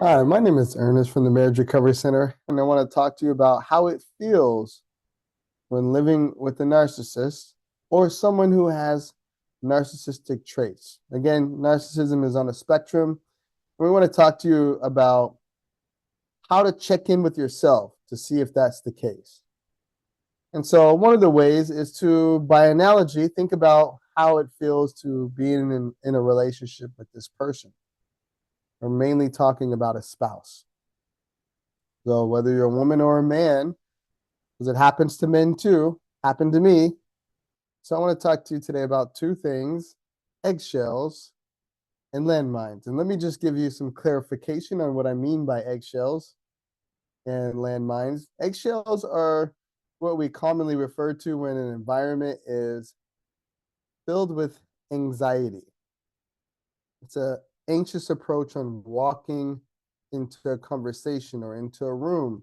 Hi, my name is Ernest from the Marriage Recovery Center, and I want to talk to you about how it feels when living with a narcissist or someone who has narcissistic traits. Again, narcissism is on a spectrum. We want to talk to you about how to check in with yourself to see if that's the case. And so, one of the ways is to, by analogy, think about how it feels to be in a relationship with this person. We're mainly talking about a spouse. So, whether you're a woman or a man, because it happens to men too, happened to me. So I want to talk to you today about two things: eggshells and landmines. And let me just give you some clarification on what I mean by eggshells and landmines. Eggshells are what we commonly refer to when an environment is filled with anxiety. It's an anxious approach on walking into a conversation or into a room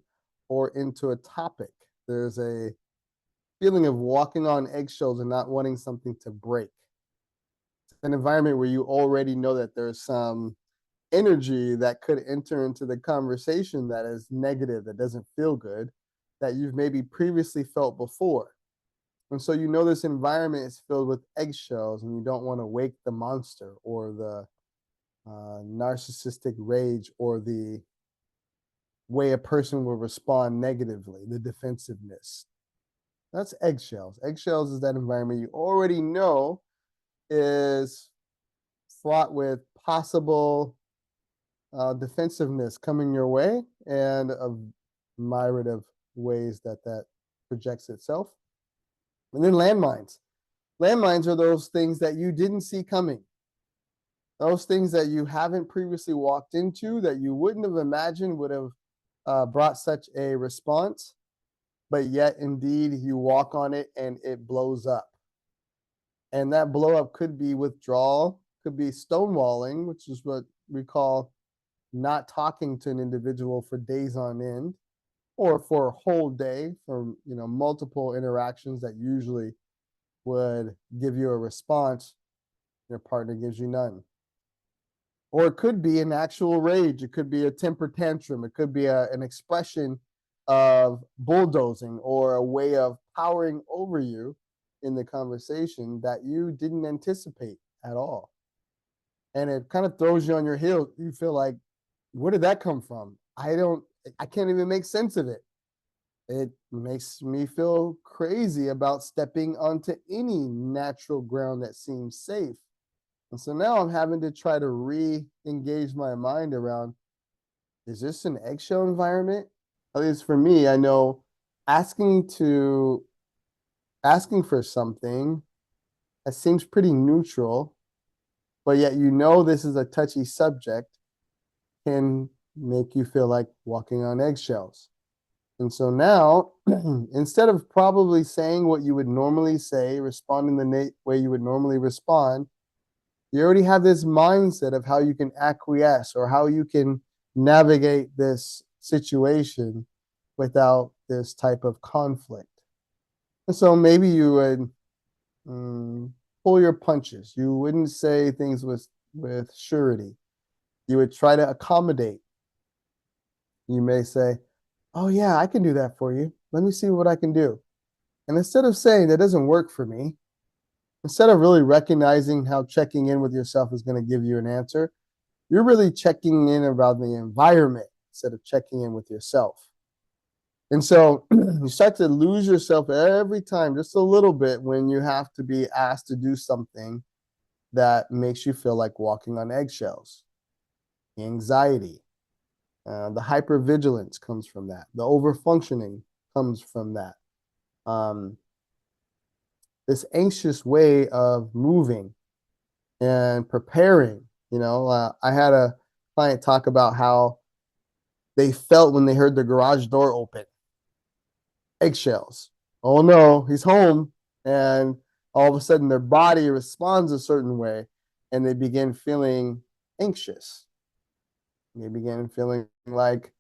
or into a topic. There's a feeling of walking on eggshells and not wanting something to break. It's an environment where you already know that there's some energy that could enter into the conversation that is negative, that doesn't feel good, that you've maybe previously felt before. And so you know this environment is filled with eggshells and you don't want to wake the monster or the narcissistic rage or the way a person will respond negatively, the defensiveness. That's eggshells. Eggshells is that environment you already know is fraught with possible defensiveness coming your way and a myriad of ways that that projects itself. And then landmines. Landmines are those things that you didn't see coming. Those things that you haven't previously walked into that you wouldn't have imagined would have brought such a response, but yet indeed you walk on it and it blows up. And that blow up could be withdrawal, could be stonewalling, which is what we call not talking to an individual for days on end or for a whole day for multiple interactions that usually would give you a response. Your partner gives you none. Or it could be an actual rage. It could be a temper tantrum. It could be an expression of bulldozing or a way of powering over you in the conversation that you didn't anticipate at all. And it kind of throws you on your heel. You feel like, where did that come from? I can't even make sense of it. It makes me feel crazy about stepping onto any natural ground that seems safe. And so now I'm having to try to re-engage my mind around, is this an eggshell environment? At least for me, I know asking to asking for something that seems pretty neutral, but yet this is a touchy subject can make you feel like walking on eggshells. And so now, instead of probably saying what you would normally say, responding the way you would normally respond, you already have this mindset of how you can acquiesce or how you can navigate this situation without this type of conflict. And so maybe you would pull your punches. You wouldn't say things with surety. You would try to accommodate. You may say, "Oh yeah, I can do that for you. Let me see what I can do." And instead of saying that doesn't work for me, instead of really recognizing how checking in with yourself is going to give you an answer, you're really checking in about the environment instead of checking in with yourself. And so you start to lose yourself every time, just a little bit, when you have to be asked to do something that makes you feel like walking on eggshells. The anxiety, the hypervigilance comes from that. The overfunctioning comes from that. Um, this anxious way of moving and preparing. I had a client talk about how they felt when they heard the garage door open. Eggshells. Oh no, he's home. And all of a sudden their body responds a certain way and they begin feeling anxious. They begin feeling like,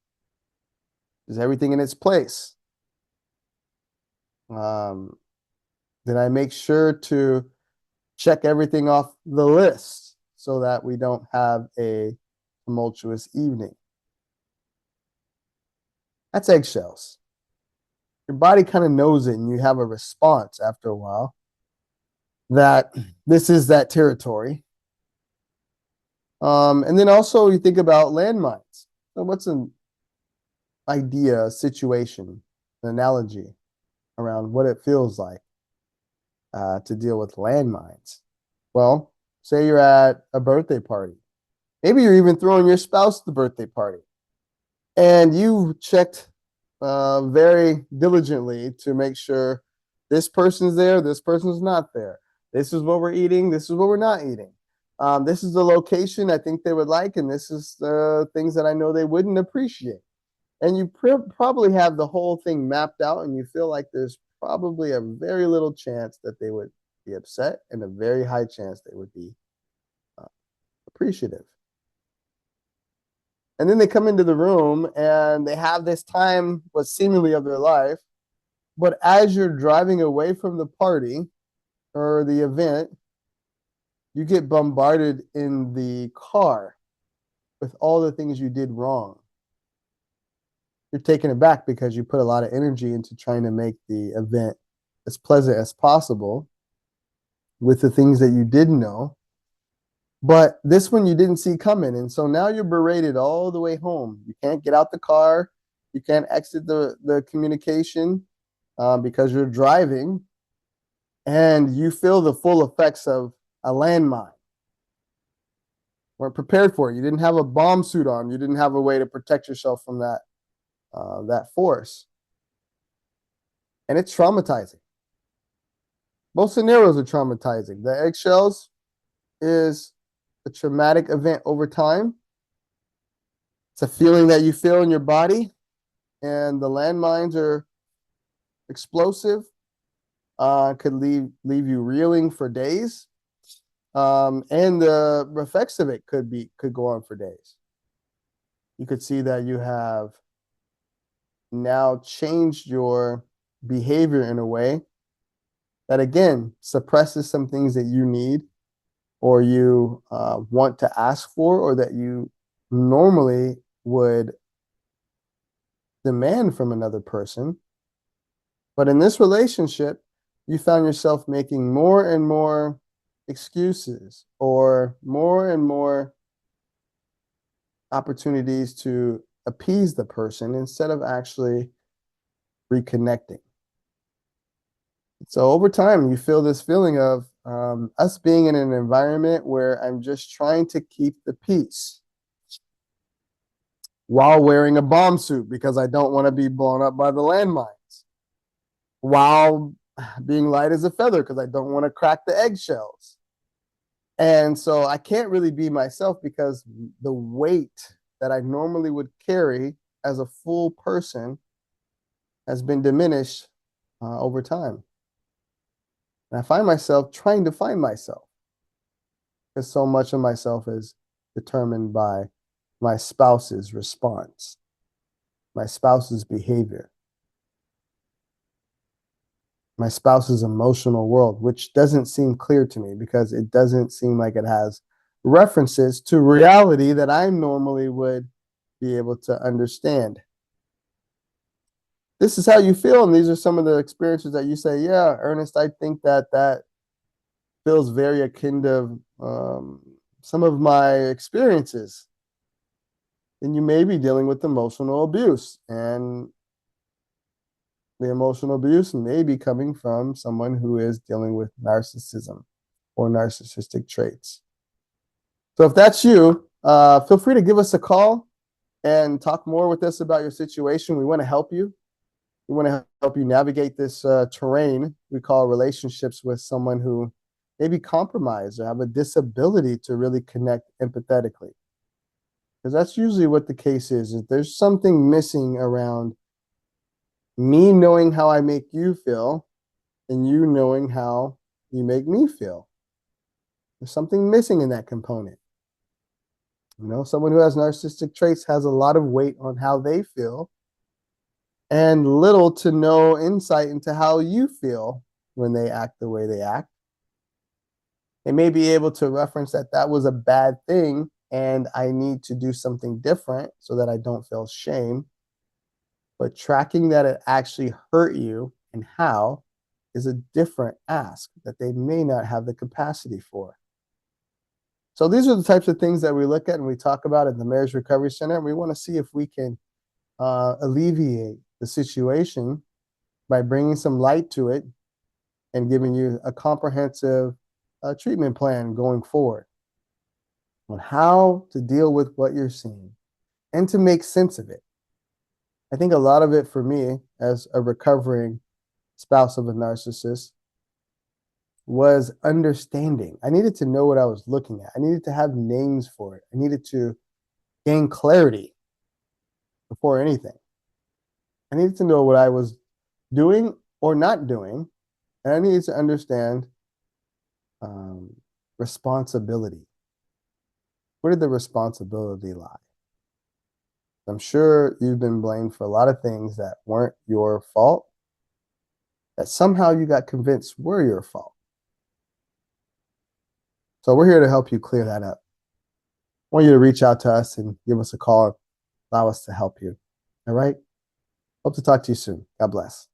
is everything in its place? Um, did I make sure to check everything off the list so that we don't have a tumultuous evening? That's eggshells. Your body kind of knows it, and you have a response after a while that this is that territory. And then also you think about landmines. So what's an idea, a situation, an analogy around what it feels like to deal with landmines? Well, say you're at a birthday party. Maybe you're even throwing your spouse the birthday party. And you checked very diligently to make sure this person's there, this person's not there. This is what we're eating, this is what we're not eating. This is the location I think they would like, and this is the things that I know they wouldn't appreciate. And you probably have the whole thing mapped out, and you feel like there's probably a very little chance that they would be upset and a very high chance they would be appreciative. And then they come into the room and they have this time, what seemingly of their life. But as you're driving away from the party or the event, you get bombarded in the car with all the things you did wrong. You're taken aback because you put a lot of energy into trying to make the event as pleasant as possible with the things that you didn't know. But this one you didn't see coming. And so now you're berated all the way home. You can't get out the car. You can't exit the communication because you're driving. And you feel the full effects of a landmine. Weren't prepared for it. You didn't have a bomb suit on. You didn't have a way to protect yourself from that force. And it's traumatizing. Both scenarios are traumatizing. The eggshells is a traumatic event over time. It's a feeling that you feel in your body, and the landmines are explosive. Could leave you reeling for days, and the effects of it could go on for days. You could see that you have now changed your behavior in a way that again suppresses some things that you need or you want to ask for, or that you normally would demand from another person. But in this relationship, you found yourself making more and more excuses or more and more opportunities to appease the person instead of actually reconnecting. So over time, you feel this feeling of us being in an environment where I'm just trying to keep the peace while wearing a bomb suit because I don't want to be blown up by the landmines, while being light as a feather because I don't want to crack the eggshells. And so I can't really be myself because the weight that I normally would carry as a full person has been diminished over time. And I find myself trying to find myself because so much of myself is determined by my spouse's response, my spouse's behavior, my spouse's emotional world, which doesn't seem clear to me because it doesn't seem like it has references to reality that I normally would be able to understand. This is how you feel, and these are some of the experiences that you say, yeah, Ernest, I think that feels very akin to some of my experiences. And you may be dealing with emotional abuse, and the emotional abuse may be coming from someone who is dealing with narcissism or narcissistic traits. So if that's you, feel free to give us a call and talk more with us about your situation. We want to help you. We want to help you navigate this terrain we call relationships with someone who may be compromised or have a disability to really connect empathetically. Because that's usually what the case is there's something missing around me knowing how I make you feel and you knowing how you make me feel. There's something missing in that component. You know, someone who has narcissistic traits has a lot of weight on how they feel and little to no insight into how you feel when they act the way they act. They may be able to reference that was a bad thing and I need to do something different so that I don't feel shame. but tracking that it actually hurt you and how is a different ask that they may not have the capacity for. So these are the types of things that we look at and we talk about in the Marriage Recovery Center. And we want to see if we can alleviate the situation by bringing some light to it and giving you a comprehensive treatment plan going forward on how to deal with what you're seeing and to make sense of it. I think a lot of it for me as a recovering spouse of a narcissist was understanding. I needed to know what I was looking at. I needed to have names for it. I needed to gain clarity before anything. I needed to know what I was doing or not doing, and I needed to understand responsibility. Where did the responsibility lie? I'm sure you've been blamed for a lot of things that weren't your fault, that somehow you got convinced were your fault. So we're here to help you clear that up. I want you to reach out to us and give us a call, allow us to help you. All right? Hope to talk to you soon. God bless.